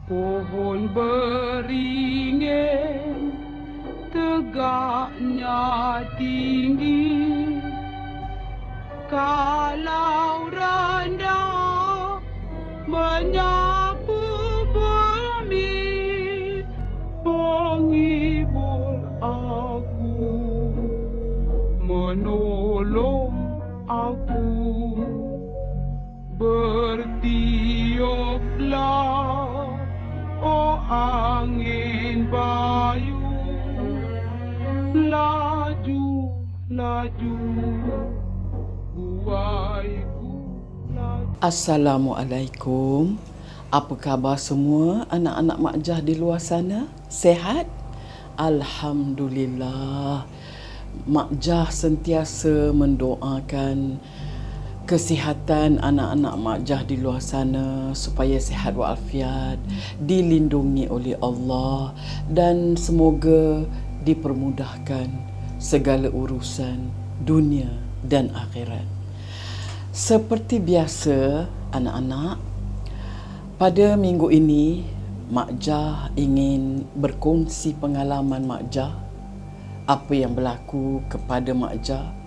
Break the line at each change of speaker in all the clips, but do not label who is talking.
Pohon beringin tegaknya tinggi, kalau rendah menyapu bumi, menghibur aku, menolong aku. Bertiuplah, oh angin bayu, laju, laju, buaiku laju.
Assalamualaikum. Apa khabar semua anak-anak makjah di luar sana? Sehat? Alhamdulillah. Makjah sentiasa mendoakan kesihatan anak-anak makjah di luar sana supaya sihat walafiat, dilindungi oleh Allah dan semoga dipermudahkan segala urusan dunia dan akhirat. Seperti biasa anak-anak, pada minggu ini makjah ingin berkongsi pengalaman makjah, apa yang berlaku kepada makjah,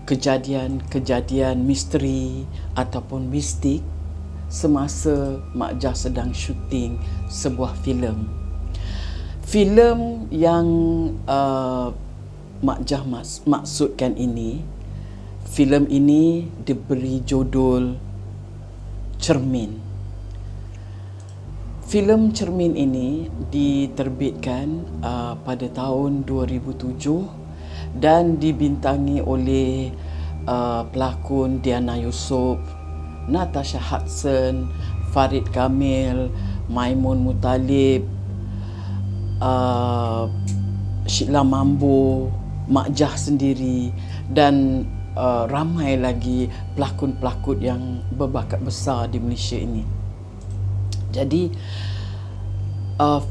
kejadian-kejadian misteri ataupun mistik semasa makjah sedang syuting sebuah filem. Filem yang makjah maksudkan ini, filem ini diberi judul Cermin. Filem Cermin ini diterbitkan pada tahun 2007 dan dibintangi oleh pelakon Diana Yusof, Natasha Hudson, Farid Kamil, Maimun Muttalib, Sheila Mambo, makjah sendiri dan ramai lagi pelakon-pelakon yang berbakat besar di Malaysia ini. Jadi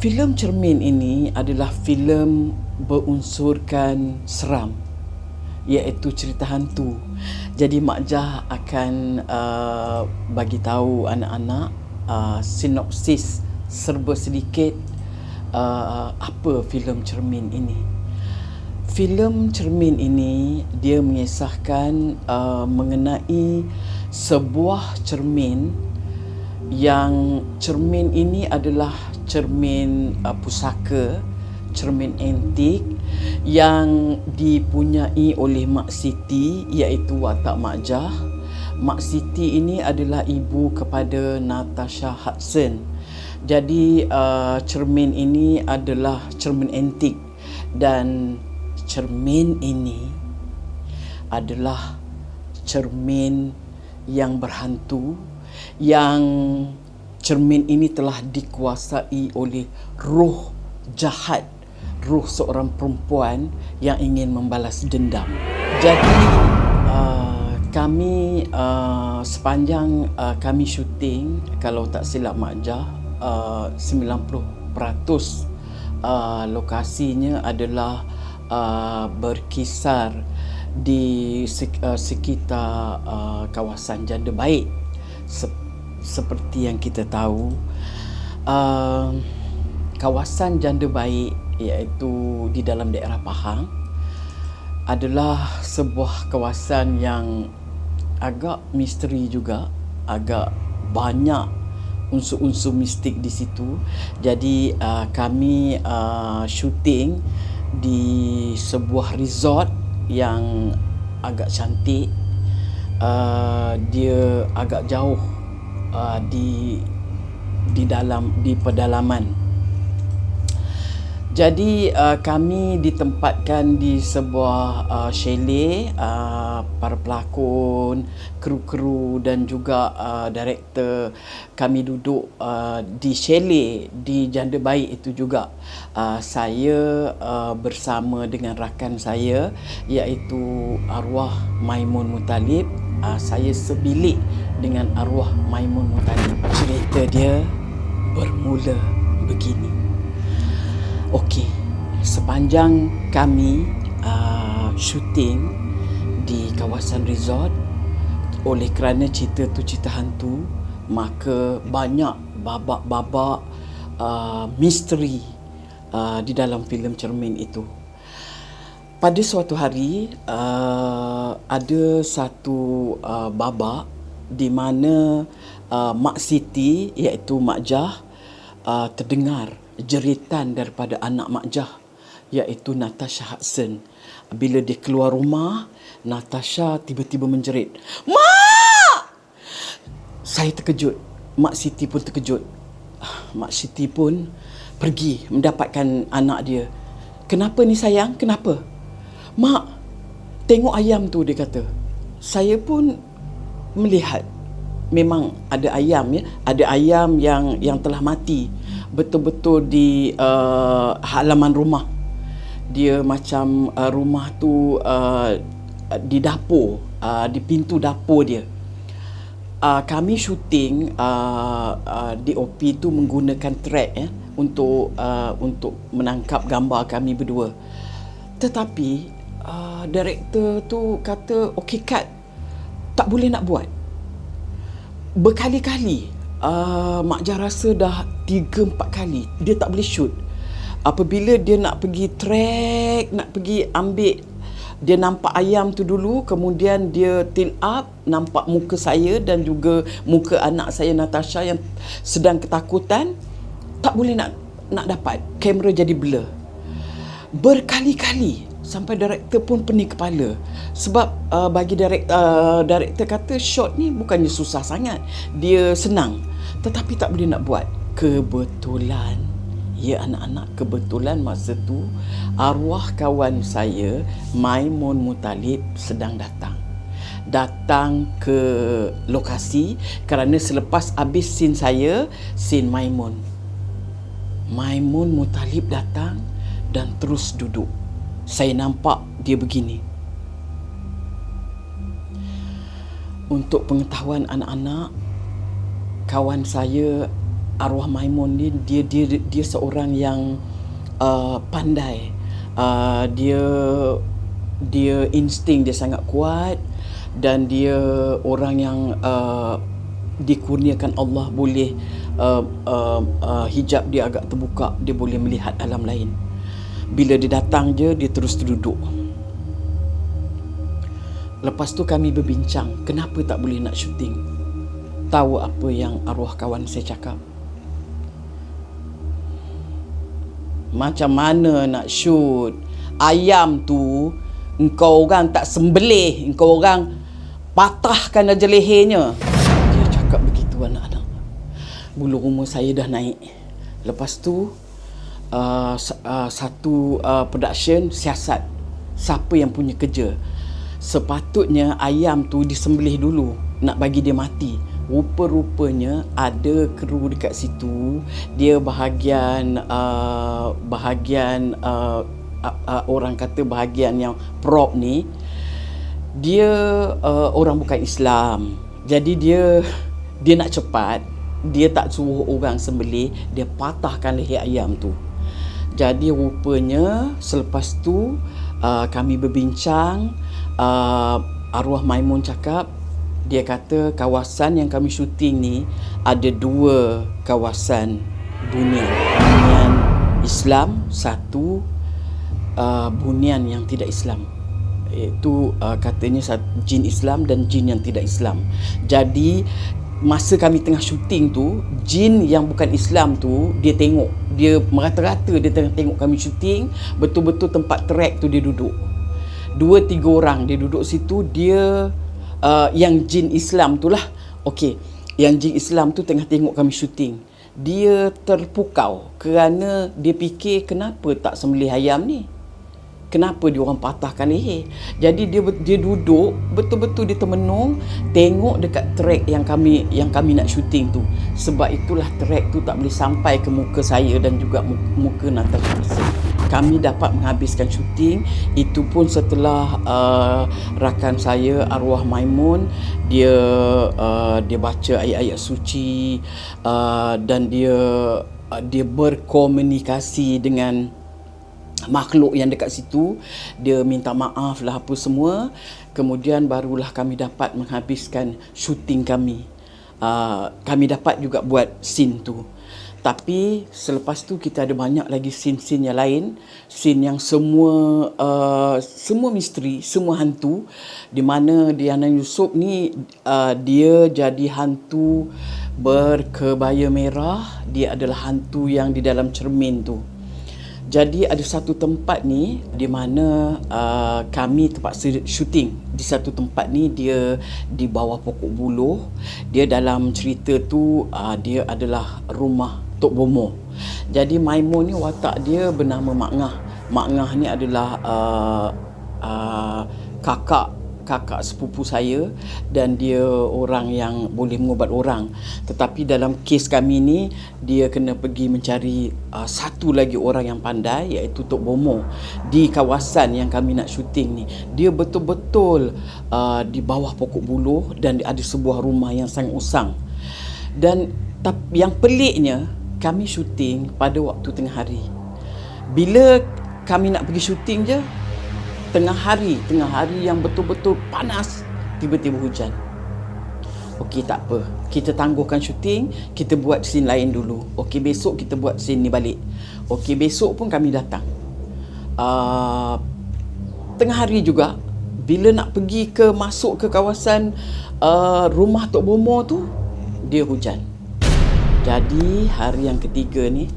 filem Cermin ini adalah filem berunsurkan seram, iaitu cerita hantu. Jadi makjah akan bagi tahu anak-anak sinopsis serba sedikit apa filem Cermin ini. Filem Cermin ini dia mengisahkan mengenai sebuah cermin yang cermin ini adalah cermin pusaka, cermin antik yang dipunyai oleh Mak Siti, iaitu watak makjah. Mak Siti ini adalah ibu kepada Natasha Hudson. Jadi cermin ini adalah cermin antik dan cermin ini adalah cermin yang berhantu, yang cermin ini telah dikuasai oleh roh jahat, roh seorang perempuan yang ingin membalas dendam. Jadi kami sepanjang kami syuting, kalau tak silap makjah, 90% lokasinya adalah berkisar di sekitar kawasan Janda Baik. Seperti yang kita tahu, kawasan Janda Baik, iaitu di dalam daerah Pahang, adalah sebuah kawasan yang agak misteri juga, agak banyak unsur-unsur mistik di situ. Jadi kami syuting di sebuah resort yang agak cantik. Dia agak jauh di pedalaman. Jadi kami ditempatkan di sebuah chalet, para pelakon, kru-kru dan juga director. Kami duduk di chalet di Janda Baik itu juga. Saya bersama dengan rakan saya, iaitu arwah Maimun Muttalib. Saya sebilik dengan arwah Maimun Muttalib. Cerita dia bermula begini. Okey, sepanjang kami syuting di kawasan resort, oleh kerana cerita tu cerita hantu, maka banyak babak-babak misteri di dalam filem Cermin itu. Pada suatu hari ada satu babak di mana Mak Siti iaitu Mak Jah terdengar jeritan daripada anak Mak Jah iaitu Natasha Hudson. Bila dia keluar rumah, Natasha tiba-tiba menjerit, "Mak!" Saya terkejut. Mak Siti pun terkejut. Mak Siti pun pergi mendapatkan anak dia. "Kenapa ni sayang? Kenapa?" "Mak, tengok ayam tu," dia kata. Saya pun melihat. Memang ada ayam, ya. Ada ayam yang telah mati. Betul-betul di halaman rumah. Dia macam rumah tu di dapur, di pintu dapur dia. Kami syuting DOP tu menggunakan track, ya, untuk menangkap gambar kami berdua. Tetapi director tu kata, "Okey, cut. Tak boleh nak buat." Berkali-kali Mak Jah rasa dah 3-4 kali dia tak boleh shoot. Apabila dia nak pergi track, nak pergi ambil, dia nampak ayam tu dulu, kemudian dia tilt up, nampak muka saya dan juga muka anak saya Natasha yang sedang ketakutan. Tak boleh nak dapat. Kamera jadi blur. Berkali-kali sampai director pun pening kepala. Sebab bagi director kata shot ni bukannya susah sangat, dia senang, tetapi tak boleh nak buat. Kebetulan, ya anak-anak, kebetulan masa tu arwah kawan saya Maimun Muttalib sedang datang ke lokasi kerana selepas habis scene saya, scene Maimun Muttalib datang dan terus duduk. Saya nampak dia begini. Untuk pengetahuan anak-anak, kawan saya arwah Maimun ni dia seorang yang pandai. Dia insting dia sangat kuat dan dia orang yang dikurniakan Allah boleh hijab dia agak terbuka, dia boleh melihat alam lain. Bila dia datang je, dia terus duduk. Lepas tu kami berbincang, kenapa tak boleh nak syuting. Tahu apa yang arwah kawan saya cakap? Macam mana nak shoot? Ayam tu engkau orang tak sembelih, engkau orang patahkan aja lehernya. Dia cakap begitu, anak-anak. Bulu rumah saya dah naik. Lepas tu satu production siasat siapa yang punya kerja. Sepatutnya ayam tu disembelih dulu nak bagi dia mati. Rupa-rupanya ada kru dekat situ. Dia bahagian orang kata bahagian yang prop ni, dia orang bukan Islam. Jadi dia nak cepat, dia tak suruh orang sembelih, dia patahkan leher ayam tu. Jadi rupanya selepas tu kami berbincang, arwah Maimun cakap, dia kata kawasan yang kami syuting ni ada 2 kawasan bunian. Bunian Islam, satu bunian yang tidak Islam. Itu katanya jin Islam dan jin yang tidak Islam. Jadi masa kami tengah syuting tu, jin yang bukan Islam tu dia tengok, dia merata-rata dia tengah tengok kami syuting. Betul-betul tempat track tu dia duduk 2-3 orang dia duduk situ. Dia yang jin Islam tu lah. Okey, yang jin Islam tu tengah tengok kami syuting. Dia terpukau kerana dia fikir kenapa tak sembelih ayam ni, kenapa dia orang patahkan leher. Jadi dia duduk betul-betul, dia termenung tengok dekat track yang kami nak syuting tu. Sebab itulah track tu tak boleh sampai ke muka saya dan juga muka Natasha. Kami dapat menghabiskan syuting itu pun setelah rakan saya arwah Maimun dia baca ayat-ayat suci dan dia berkomunikasi dengan makhluk yang dekat situ. Dia minta maaf lah apa semua. Kemudian barulah kami dapat menghabiskan syuting kami. Kami dapat juga buat scene tu. Tapi selepas tu kita ada banyak lagi scene-scene yang lain, scene yang semua misteri, semua hantu, di mana Diana Yusof ni dia jadi hantu berkebaya merah. Dia adalah hantu yang di dalam cermin tu. Jadi ada satu tempat ni di mana kami terpaksa syuting. Di satu tempat ni dia di bawah pokok buluh. Dia dalam cerita tu dia adalah rumah Tok Bomo. Jadi Maimun ni watak dia bernama Mak Ngah. Mak Ngah ni adalah kakak sepupu saya, dan dia orang yang boleh mengubat orang. Tetapi dalam kes kami ni, dia kena pergi mencari satu lagi orang yang pandai, iaitu Tok Bomo, di kawasan yang kami nak syuting ni. Dia betul-betul di bawah pokok buluh, dan ada sebuah rumah yang sangat usang. Dan yang peliknya, kami syuting pada waktu tengah hari. Bila kami nak pergi syuting je, tengah hari yang betul-betul panas, tiba-tiba hujan. Okey, tak apa, kita tangguhkan syuting, kita buat scene lain dulu. Okey, besok kita buat scene ni balik. Okey, besok pun kami datang. Tengah hari juga, bila nak pergi masuk ke kawasan rumah Tok Bomo tu, dia hujan. Jadi hari yang ketiga ni,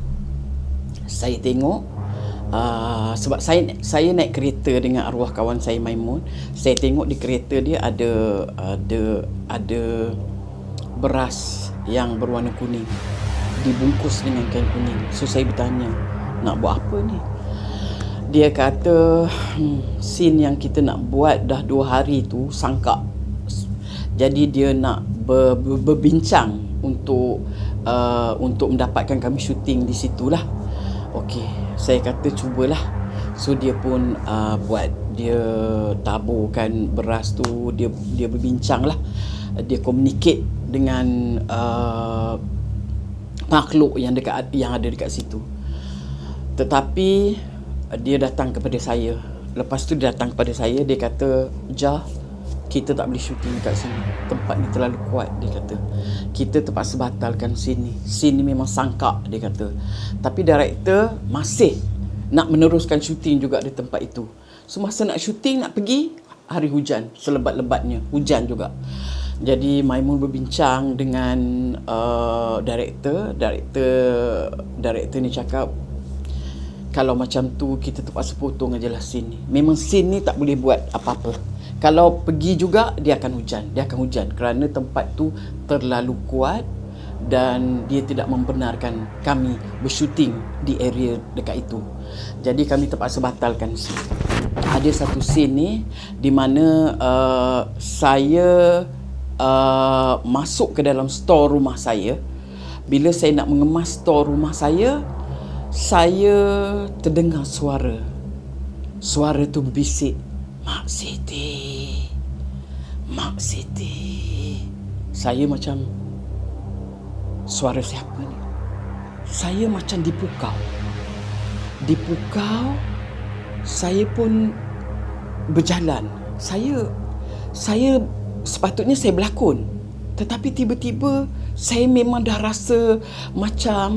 saya tengok, sebab saya naik kereta dengan arwah kawan saya Maimun. Saya tengok di kereta dia ada beras yang berwarna kuning, dibungkus dengan kain kuning. So saya bertanya, nak buat apa ni? Dia kata scene yang kita nak buat dah 2 hari tu sangkak. Jadi dia nak berbincang untuk mendapatkan kami syuting di situlah. Okey, saya kata cubalah. So dia pun dia taburkan beras tu, dia berbincang lah, dia communicate dengan makhluk yang ada dekat situ. Tetapi dia datang kepada saya. Lepas tu dia datang kepada saya, dia kata, "Jah, kita tak boleh syuting dekat sini. Tempat ni terlalu kuat," dia kata. "Kita terpaksa batalkan scene ni. Scene ni memang sangkak," dia kata. Tapi director masih nak meneruskan syuting juga di tempat itu. So masa nak syuting, nak pergi, hari hujan, selebat-lebatnya, hujan juga. Jadi Maimun berbincang dengan director ni cakap, "Kalau macam tu, kita terpaksa potong ajalah scene ni. Memang scene ni tak boleh buat apa-apa. Kalau pergi juga, dia akan hujan kerana tempat tu terlalu kuat dan dia tidak membenarkan kami bersyuting di area dekat itu. Jadi kami terpaksa batalkan scene." Ada satu scene ni di mana saya masuk ke dalam store rumah saya. Bila saya nak mengemas store rumah saya terdengar suara. Suara tu berbisik, Mak Siti. Saya macam, suara siapa ni? Saya macam dipukau. Saya pun berjalan. Saya sepatutnya saya berlakon. Tetapi tiba-tiba saya memang dah rasa macam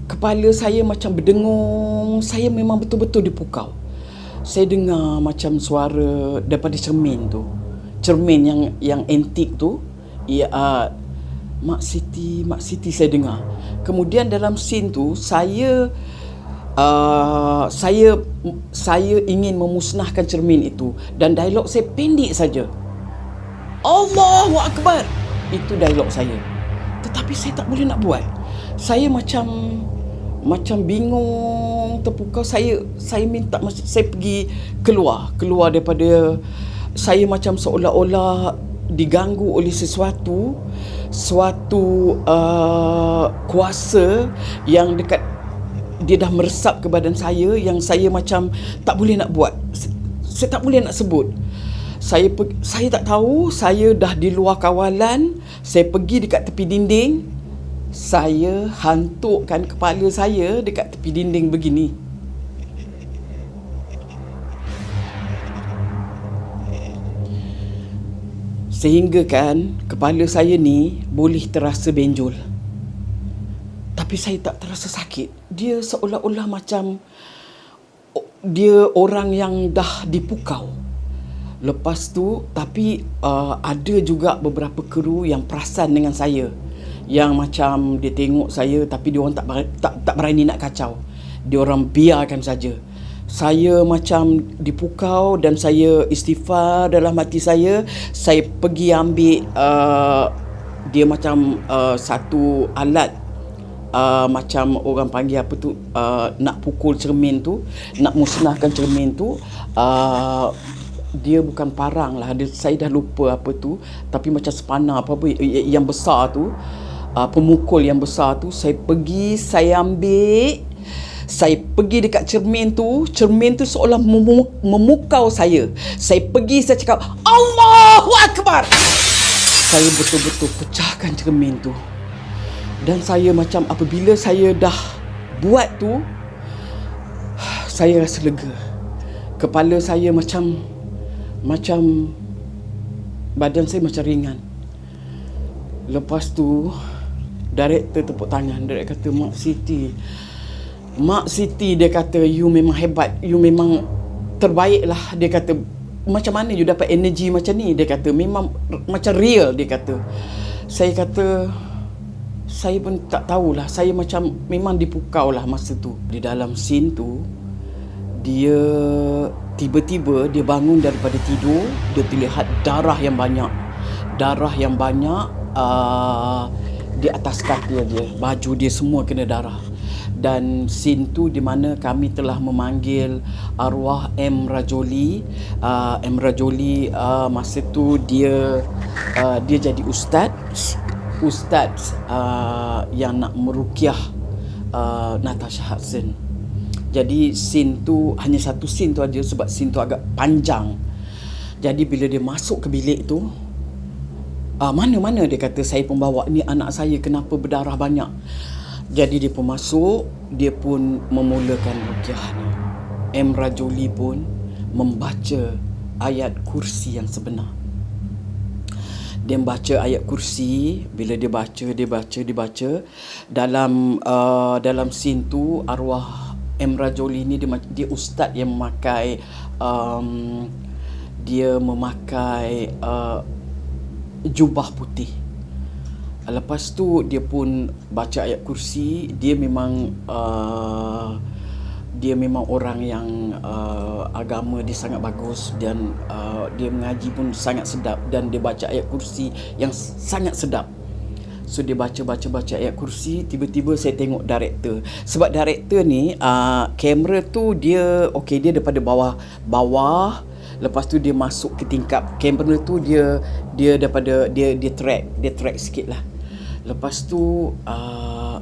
kepala saya macam berdengung. Saya memang betul-betul dipukau. Saya dengar macam suara daripada cermin tu. Cermin yang antik tu. Mak Siti saya dengar. Kemudian dalam scene tu saya ingin memusnahkan cermin itu, dan dialog saya pendek saja. Allahu Akbar. Itu dialog saya. Tetapi saya tak boleh nak buat. Saya macam bingung, terpukau. Saya minta, saya pergi keluar daripada, saya macam seolah-olah diganggu oleh suatu kuasa yang dekat, dia dah meresap ke badan saya, yang saya macam tak boleh nak buat. Saya tak boleh nak sebut. Saya tak tahu, saya dah di luar kawalan. Saya pergi dekat tepi dinding. Saya hantukkan kepala saya dekat tepi dinding begini. Sehingga kan kepala saya ni boleh terasa benjol. Tapi Tapi saya tak terasa sakit. Dia seolah-olah macam dia orang yang dah dipukau. Lepas tu, tapi ada juga beberapa kru yang perasan dengan saya. Yang macam dia tengok saya tapi dia orang tak berani nak kacau. Dia orang biarkan saja. Saya macam dipukau dan saya istighfar dalam hati saya. Saya pergi ambil dia macam satu alat, macam orang panggil apa tu, nak pukul cermin tu, nak musnahkan cermin tu. Dia bukan parang lah, saya dah lupa apa tu, tapi macam sepanar apa yang besar tu, pemukul yang besar tu. Saya pergi, saya ambil, saya pergi dekat cermin tu seolah memukau saya. Saya pergi, saya cakap Allahu Akbar. Saya betul-betul pecahkan cermin tu. Dan saya macam apabila saya dah buat tu, saya rasa lega. Kepala saya macam badan saya macam ringan. Lepas tu director tepuk tangan. Director kata, Mak Siti, dia kata, you memang hebat, you memang terbaik lah. Dia kata, macam mana you dapat energi macam ni? Dia kata, memang macam real. Dia kata. Saya kata, saya pun tak tahulah. Saya macam memang dipukau lah masa tu. Di dalam scene tu, dia tiba-tiba dia bangun daripada tidur. Dia terlihat darah yang banyak. Di atas katil dia, baju dia semua kena darah. Dan scene tu di mana kami telah memanggil arwah M. Rajoli. M. Rajoli masa tu dia jadi ustaz yang nak meruqyah Natasha Hudson. Jadi scene tu, hanya satu scene tu aja sebab scene tu agak panjang. Jadi bila dia masuk ke bilik tu, mana dia kata, saya pembawa ni anak saya kenapa berdarah banyak. Jadi dia pun masuk, dia pun memulakan ruqyah ni. M. Rajoli pun membaca ayat kursi yang sebenar. Dia membaca ayat kursi. Bila dia baca dalam scene tu, arwah M. Rajoli ni dia ustaz yang memakai jubah putih. Lepas tu dia pun baca ayat kursi. Dia memang orang yang agama dia sangat bagus, dan dia mengaji pun sangat sedap, dan dia baca ayat kursi yang sangat sedap. So dia baca ayat kursi. Tiba-tiba saya tengok director. Sebab director ni kamera tu dia daripada bawah. Lepas tu dia masuk ke tingkap. Kamera tu dia daripada dia track sikit lah. Lepas tu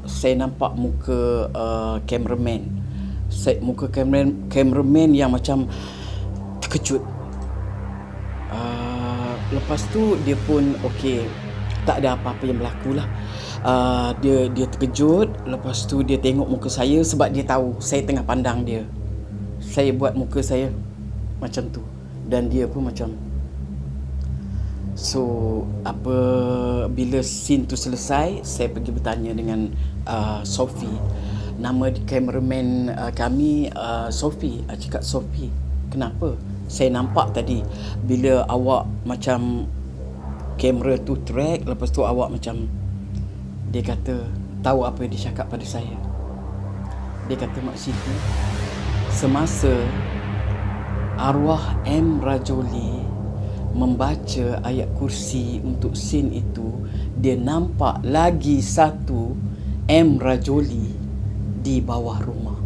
saya nampak muka cameraman. Muka cameraman yang macam terkejut. Lepas tu dia pun tak ada apa-apa yang berlaku lah. Dia terkejut. Lepas tu dia tengok muka saya sebab dia tahu saya tengah pandang dia. Saya buat muka saya macam tu, dan dia pun macam. So bila scene tu selesai, saya pergi bertanya dengan Sophie. Nama cameraman kami Sophie. Cakap, Sophie, kenapa? Saya nampak tadi bila awak macam kamera tu track, lepas tu awak macam, dia kata, tahu apa yang dia cakap pada saya? Dia kata, Mak Siti, semasa arwah M. Rajoli membaca ayat kursi untuk scene itu, dia nampak lagi satu M. Rajoli di bawah rumah.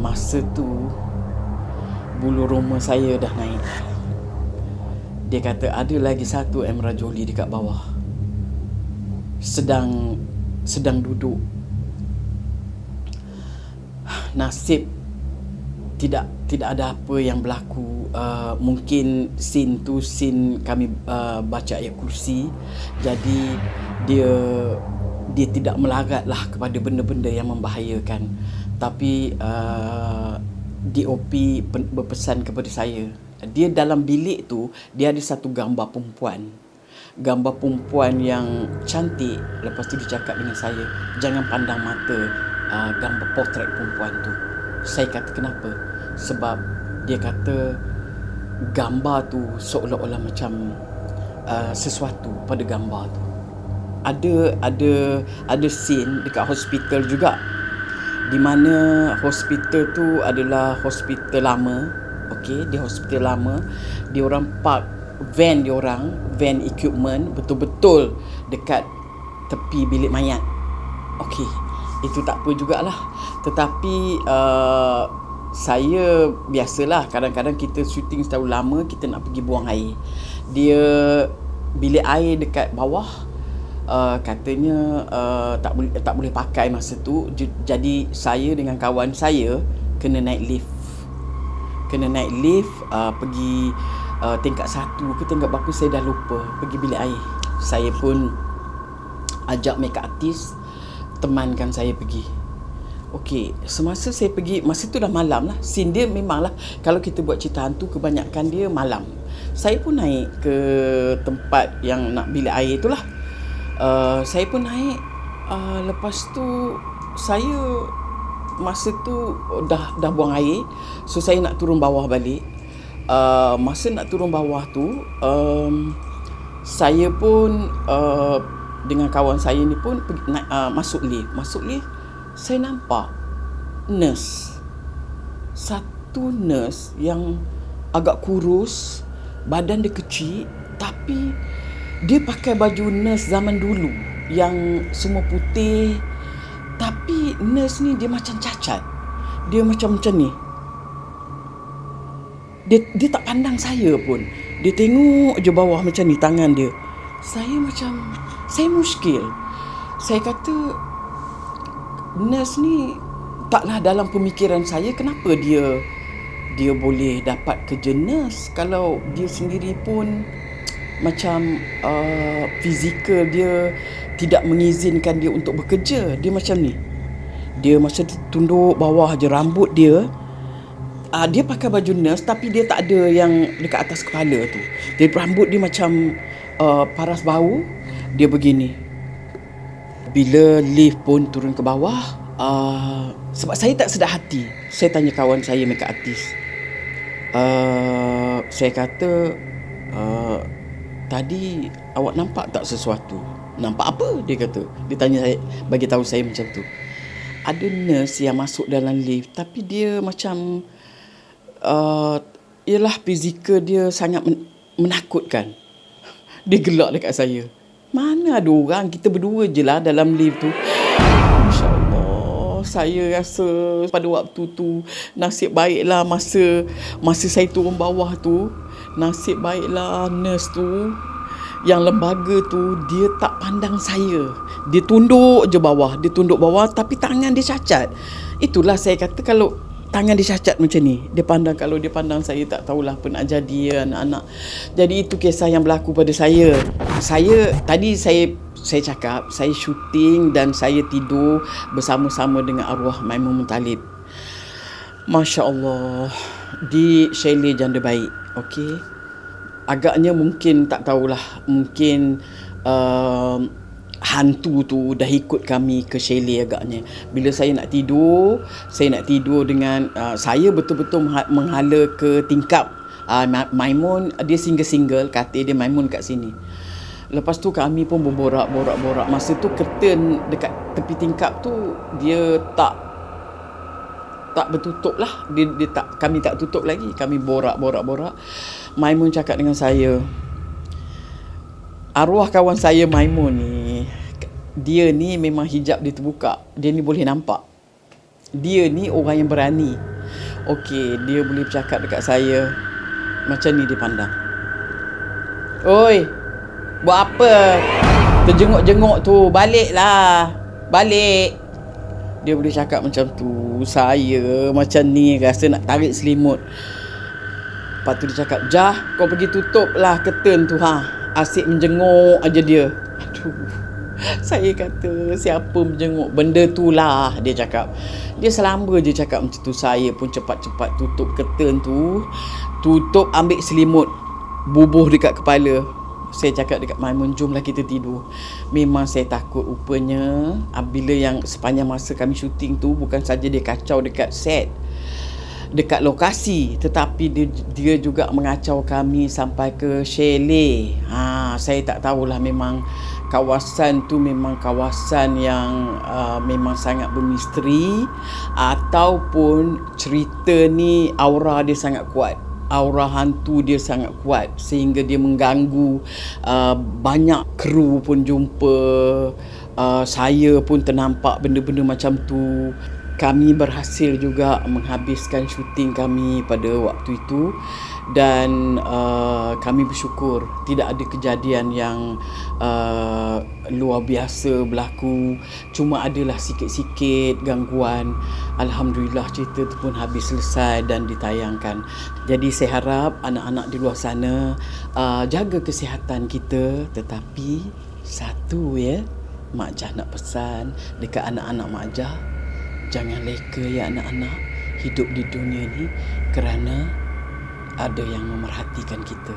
Masa tu bulu roma saya dah naik. Dia kata ada lagi satu M. Rajoli dekat bawah, sedang duduk. Nasib tidak ada apa yang berlaku. Mungkin scene kami baca ayat kursi. Jadi dia tidak melaratlah kepada benda-benda yang membahayakan. Tapi DOP berpesan kepada saya. Dia dalam bilik tu, dia ada satu gambar perempuan. gambar perempuan yang cantik. Lepas tu dia cakap dengan saya, jangan pandang mata gambar potret perempuan tu. Saya kata kenapa? Sebab dia kata gambar tu seolah-olah macam sesuatu pada gambar tu. Ada scene dekat hospital juga, di mana hospital tu adalah hospital lama. Okey, dia hospital lama. Dia orang park van equipment betul-betul dekat tepi bilik mayat. Okey, itu tak apa jugalah. Tetapi saya biasalah, kadang-kadang kita syuting setahun lama, kita nak pergi buang air. Dia bilik air dekat bawah, katanya tak boleh pakai masa tu. Jadi saya dengan kawan saya kena naik lift. Pergi tingkat 1 ke tingkat berapa saya dah lupa, pergi bilik air. Saya pun ajak makeup artist temankan saya pergi. Okey, semasa saya pergi, masa tu dah malam lah. Scene dia memanglah, kalau kita buat cerita hantu kebanyakan dia malam. Saya pun naik ke tempat yang nak bilik air tu lah. Saya pun naik. Lepas tu saya masa tu dah buang air, so saya nak turun bawah balik. Masa nak turun bawah tu, saya pun dengan kawan saya ni pun masuk lift. Saya nampak satu nurse yang agak kurus, badan dia kecil, tapi dia pakai baju nurse zaman dulu yang semua putih. Tapi nurse ni dia macam cacat. Dia macam ni. Dia tak pandang saya pun. Dia tengok je bawah macam ni tangan dia. Saya muskil. Saya kata nurse ni taklah dalam pemikiran saya, kenapa dia boleh dapat kerja nurse kalau dia sendiri pun macam fizikal dia tidak mengizinkan dia untuk bekerja. Dia macam ni. Dia macam tunduk bawah je rambut dia. Dia pakai baju nurse tapi dia tak ada yang dekat atas kepala tu. Dia rambut dia macam paras bau. Dia begini. Bila lift pun turun ke bawah, sebab saya tak sedar hati, saya tanya kawan saya makeup artist. Saya kata, tadi awak nampak tak sesuatu? Nampak apa? Dia kata. Dia tanya saya, bagi tahu saya macam tu. Ada nurse yang masuk dalam lift tapi dia macam ialah fizikal dia sangat menakutkan. Dia gelak dekat saya. Mana ada orang, kita berdua je lah dalam lift tu. InsyaAllah, saya rasa pada waktu tu nasib baiklah masa saya turun bawah tu, nasib baiklah nurse tu, yang lembaga tu, dia tak pandang saya. Dia tunduk je bawah. Dia tunduk bawah tapi tangan dia cacat. Itulah saya kata, kalau tangan dia cacat macam ni, dia pandang, kalau dia pandang saya tak tahulah apa nak jadi anak-anak. Jadi itu kisah yang berlaku pada saya. Tadi saya cakap, saya syuting dan saya tidur bersama-sama dengan arwah Maimun Muttalib. Masya Allah, di chalet Janda Baik. Okey. Agaknya mungkin tak tahulah, mungkin hantu tu dah ikut kami ke chalet agaknya. Bila saya nak tidur dengan saya betul-betul menghala ke tingkap. Maimun dia single-single, katil dia Maimun kat sini. Lepas tu kami pun berborak. Masa tu curtain dekat tepi tingkap tu dia tak bertutup lah. Kami tak tutup lagi. Kami borak. Maimun cakap dengan saya, arwah kawan saya Maimun ni, dia ni memang hijab dia terbuka. Dia ni boleh nampak. Dia ni orang yang berani. Okey, dia boleh bercakap dekat saya. Macam ni dia pandang. Oi, buat apa? Terjenguk-jenguk tu. Baliklah. Balik. Dia boleh cakap macam tu. Saya macam ni rasa nak tarik selimut. Lepas tu dia cakap, Jah, kau pergi tutup lah curtain tu. Asyik menjenguk aja dia. Aduh. Saya kata, siapa menjenguk? Benda tu lah, dia cakap. Dia selamba je cakap macam tu. Saya pun cepat-cepat tutup curtain tu. Tutup, ambil selimut. Bubuh dekat kepala. saya cakap dekat Maimun, jomlah kita tidur. Memang saya takut rupanya bila yang sepanjang masa kami syuting tu, bukan saja dia kacau dekat set, dekat lokasi, tetapi dia juga mengacau kami sampai ke chalet. Saya tak tahulah, memang kawasan tu memang kawasan yang memang sangat bermisteri, ataupun cerita ni aura dia sangat kuat. Aura hantu dia sangat kuat sehingga dia mengganggu. Banyak kru pun jumpa, saya pun ternampak benda-benda macam tu. Kami berhasil juga menghabiskan syuting kami pada waktu itu, dan kami bersyukur tidak ada kejadian yang luar biasa berlaku. Cuma adalah sikit-sikit gangguan. Alhamdulillah cerita tu pun habis selesai dan ditayangkan. Jadi saya harap anak-anak di luar sana jaga kesihatan kita. Tetapi satu ya, Mak Jah nak pesan dekat anak-anak Mak Jah, jangan leka ya anak-anak, hidup di dunia ni kerana ada yang memerhatikan kita.